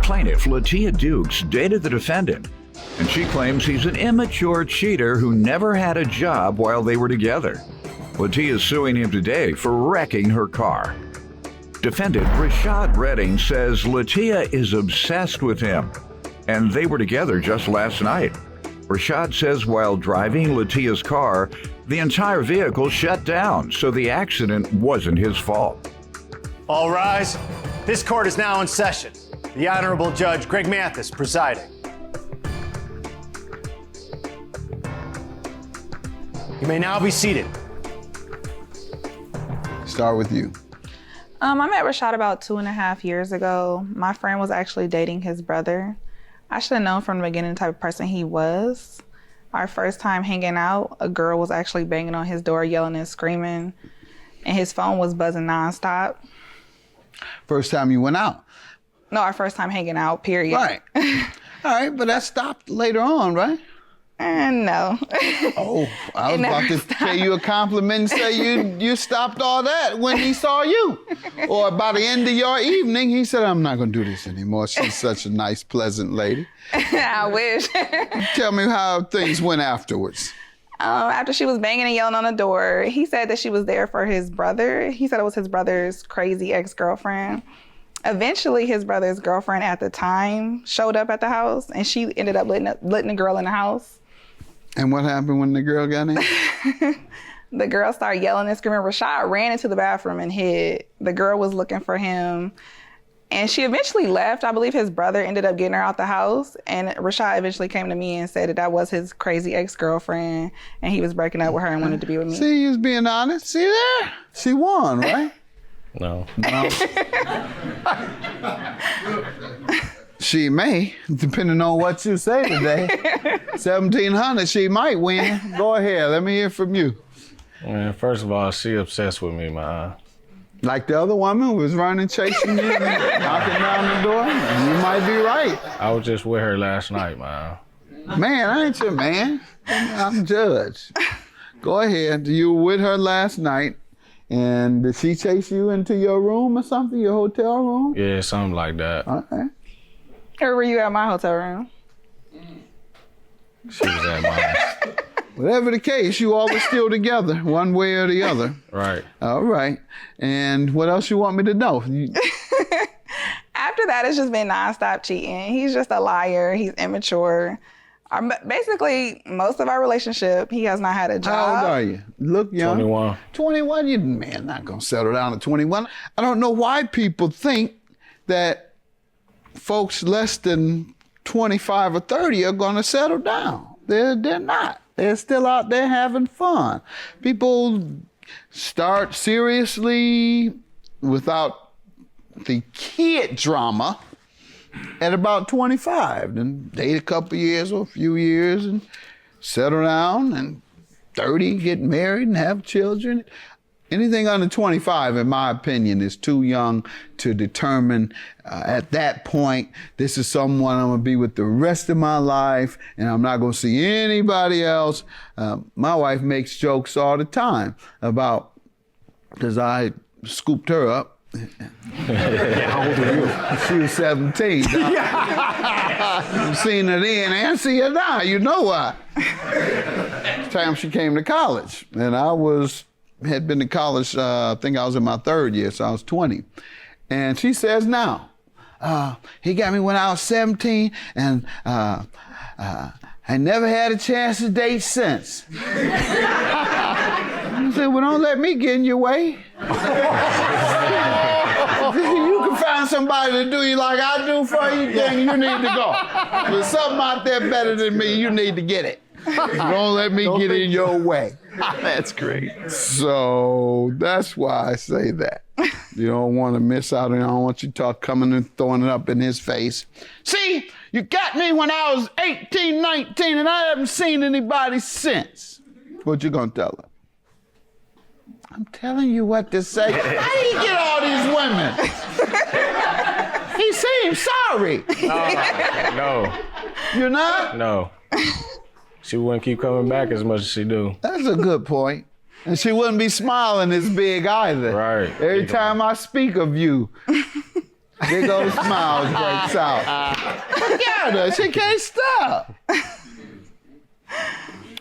Plaintiff Latia Dukes dated the defendant, and she claims he's an immature cheater who never had a job while they were together. Latia is suing him today for wrecking her car. Defendant Rashad Redding says Latia is obsessed with him, and they were together just last night. Rashad says while driving Latia's car, the entire vehicle shut down, so the accident wasn't his fault. All rise. This court is now in session. The Honorable Judge Greg Mathis presiding. You may now be seated. Start with you. I met Rashad about 2.5 years ago. My friend was actually dating his brother. I should have known from the beginning the type of person he was. Our first time hanging out, a girl was actually banging on his door, yelling and screaming, and his phone was buzzing nonstop. First time you went out? No, our first time hanging out, period. Right. All right, but that stopped later on, right? No. Oh, I was about to pay you a compliment and say you stopped all that when he saw you. Or by the end of your evening, he said, I'm not going to do this anymore. She's such a nice, pleasant lady. I wish. Tell me how things went afterwards. After she was banging and yelling on the door, he said that she was there for his brother. He said it was his brother's crazy ex-girlfriend. Eventually, his brother's girlfriend at the time showed up at the house, and she ended up letting the girl in the house. And what happened when the girl got in? The girl started yelling and screaming. Rashad ran into the bathroom and hid. The girl was looking for him, and she eventually left. I believe his brother ended up getting her out the house, and Rashad eventually came to me and said that was his crazy ex-girlfriend, and he was breaking up with her and wanted to be with me. See, he was being honest. See there? She won, right? No. She may, depending on what you say today. 1,700, she might win. Go ahead, let me hear from you. Man, first of all, she obsessed with me, man. Like the other woman who was running, chasing you, and knocking down the door? You might be right. I was just with her last night, man. Man, I ain't your man. I'm judge. Go ahead, you were with her last night, and did she chase you into your room or something, your hotel room? Yeah, something like that. Okay. Or were you at my hotel room? She was at mine. Whatever the case, you all were still together, one way or the other. Right. All right. And what else you want me to know? After that, it's just been nonstop cheating. He's just a liar. He's immature. Basically, most of our relationship, he has not had a job. How old are you? Look young. 21. 21? You, man, not going to settle down at 21. I don't know why people think that folks less than 25 or 30 are going to settle down. They're not. They're still out there having fun. People start seriously without the kid drama at about 25. Then date a couple years or a few years and settle down, and 30 get married and have children. Anything under 25, in my opinion, is too young to determine at that point, this is someone I'm going to be with the rest of my life, and I'm not going to see anybody else. My wife makes jokes all the time about, because I scooped her up. How old are you? She was 17. I've seen her then and see her now. You know why. It's time she came to college, and I had been to college, I think I was in my 3rd year, so I was 20. And she says now, he got me when I was 17, and I never had a chance to date since. I said, well, don't let me get in your way. You can find somebody to do you like I do for you, then you need to go. There's something out there better than me, you need to get it. Don't let me get in your way. That's great. So that's why I say that. You don't want to miss out, and I don't want you coming and throwing it up in his face. See, you got me when I was 18, 19, and I haven't seen anybody since. What you gonna tell her? I'm telling you what to say. How do you get all these women? He seems sorry. No. You're not? No. She wouldn't keep coming back as much as she do. That's a good point. And she wouldn't be smiling as big either. Right. Every time I speak of you, Big old smiles breaks out. Look at her. She can't stop.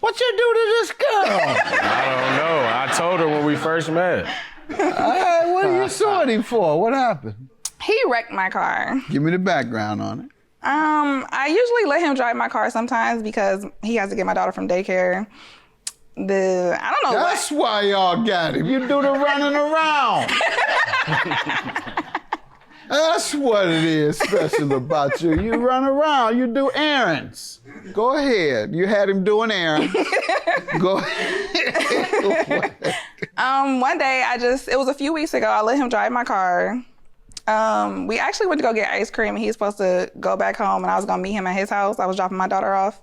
What you do to this girl? I don't know. I told her when we first met. Hey, what are you suing him for? What happened? He wrecked my car. Give me the background on it. I usually let him drive my car sometimes because he has to get my daughter from daycare. I don't know That's why y'all got him. You do the running around. That's what it is special about you. You run around, you do errands. Go ahead. You had him doing errands. Go ahead. One day it was a few weeks ago, I let him drive my car. We actually went to go get ice cream and he was supposed to go back home and I was gonna meet him at his house. I was dropping my daughter off.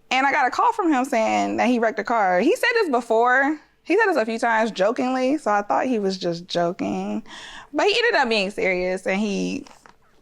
And I got a call from him saying that he wrecked a car. He said this before. He said this a few times jokingly, so I thought he was just joking. But he ended up being serious and he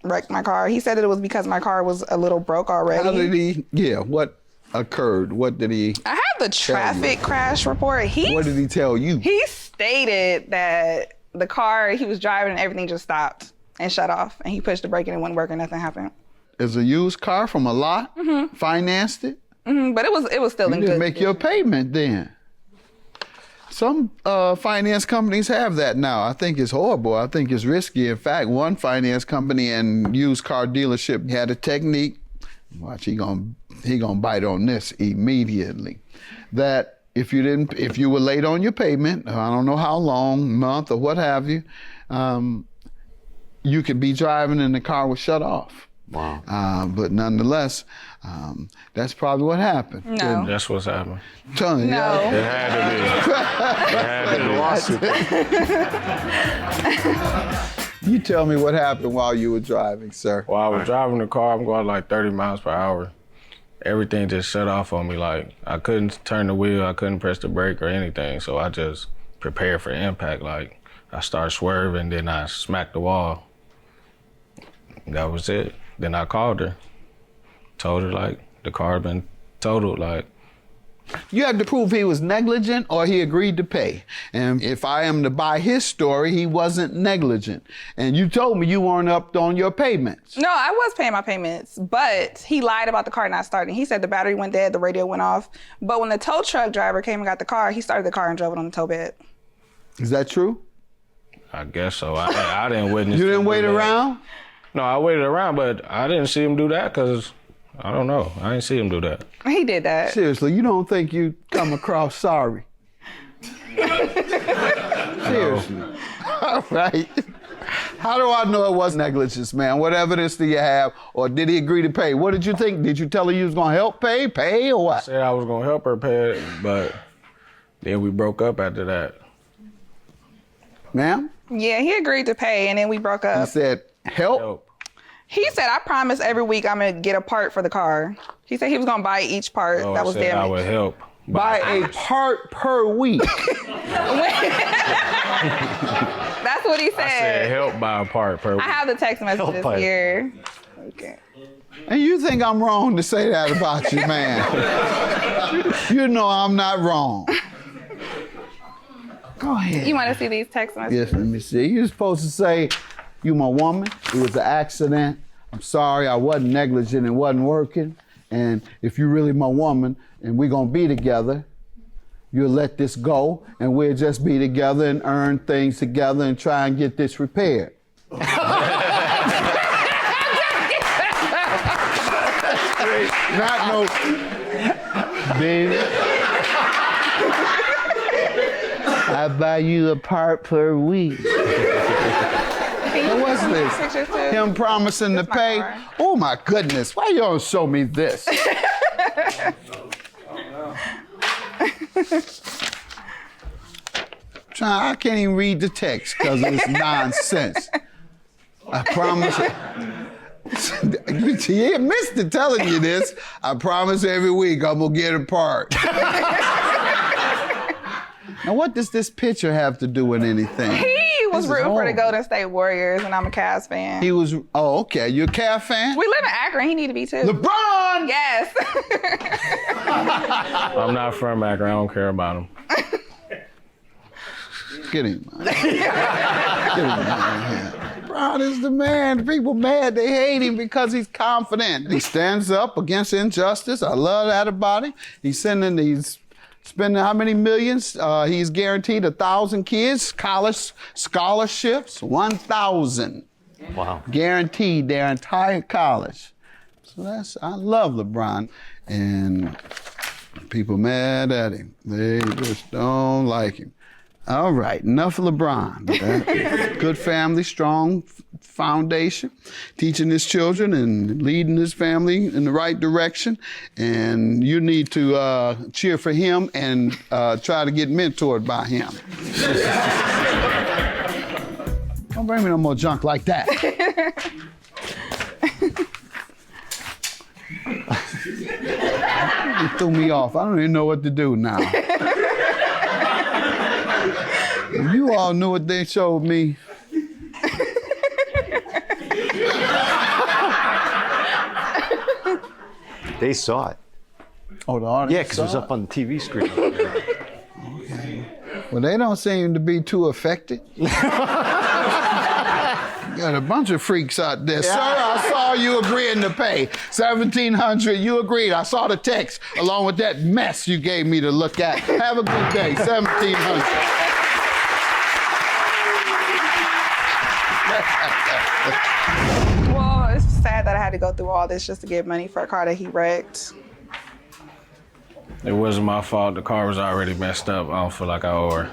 wrecked my car. He said that it was because my car was a little broke already. How did he, what occurred? What did he I have the traffic crash report. What did he tell you? He stated that the car he was driving and everything just stopped and shut off. And he pushed the brake and it wouldn't work and nothing happened. It's a used car from a lot? Mm-hmm. Financed it? Mm-hmm, but it was still in good condition. Make your payment then. Some finance companies have that now. I think it's horrible. I think it's risky. In fact, one finance company and used car dealership had a technique. Watch, he gonna bite on this immediately. That if you were late on your payment, I don't know how long, month or what have you, you could be driving and the car was shut off. Wow. But nonetheless, that's probably what happened. No. That's what's happening. No. It had to be. You tell me what happened while you were driving, sir. While I was driving the car, I'm going like 30 miles per hour. Everything just shut off on me. Like, I couldn't turn the wheel, I couldn't press the brake or anything. So I just prepared for impact. Like, I started swerving, then I smacked the wall. That was it. Then I called her, told her like the car had been totaled. Like, you had to prove he was negligent or he agreed to pay. And if I am to buy his story, he wasn't negligent. And you told me you weren't up on your payments. No, I was paying my payments, but he lied about the car not starting. He said the battery went dead, the radio went off. But when the tow truck driver came and got the car, he started the car and drove it on the tow bed. Is that true? I guess so. I didn't witness. You didn't wait around? No, I waited around, but I didn't see him do that because, I don't know. I didn't see him do that. He did that. Seriously, you don't think you come across sorry? Seriously. No. All right. How do I know it was negligence, man? What evidence do you have? Or did he agree to pay? What did you think? Did you tell her you was going to help pay or what? I said I was going to help her pay it, but then we broke up after that. Ma'am? Yeah, he agreed to pay and then we broke up. He said, help? He said, I promise every week I'm going to get a part for the car. He said he was going to buy each part that was damaged. I would help. Buy a part per week. That's what he said. I said help buy a part per week. I have the text messages here. Okay. And you think I'm wrong to say that about you, man. You know I'm not wrong. Go ahead. You want to see these text messages? Yes, let me see. You're supposed to say, you my woman, it was an accident. I'm sorry, I wasn't negligent and wasn't working. And if you're really my woman and we're gonna be together, you'll let this go and we'll just be together and earn things together and try and get this repaired. Not no, baby. I buy you a part per week. What's this? Him promising to pay? Oh my goodness, why you don't show me this? I can't even read the text because of this nonsense. I promise. You missed it telling you this. I promise every week I'm gonna get a part. Now, what does this picture have to do with anything? He was rooting for the Golden State Warriors, and I'm a Cavs fan. He was, oh, okay. You're a Cavs fan? We live in Akron. He need to be too. LeBron! Yes. I'm not from Akron. I don't care about him. Get him, man. Get him, man. LeBron is the man. People mad, they hate him because he's confident. He stands up against injustice. I love that about him. He's spending how many millions? He's guaranteed 1,000 kids, college scholarships, 1,000. Wow. Guaranteed their entire college. So I love LeBron. And people mad at him. They just don't like him. All right, enough of LeBron. Good family, strong foundation, teaching his children and leading his family in the right direction. And you need to cheer for him and try to get mentored by him. Don't bring me no more junk like that. You threw me off. I don't even know what to do now. If you all knew what they showed me. They saw it. Oh, the audience. Yeah, because it was up on the TV screen. Okay. Well, they don't seem to be too affected. Got a bunch of freaks out there. Yeah. Sir, I saw you agreeing to pay $1,700. You agreed. I saw the text along with that mess you gave me to look at. Have a good day. $1,700. Well, it's sad that I had to go through all this just to get money for a car that he wrecked. It wasn't my fault. The car was already messed up. I don't feel like I owe her.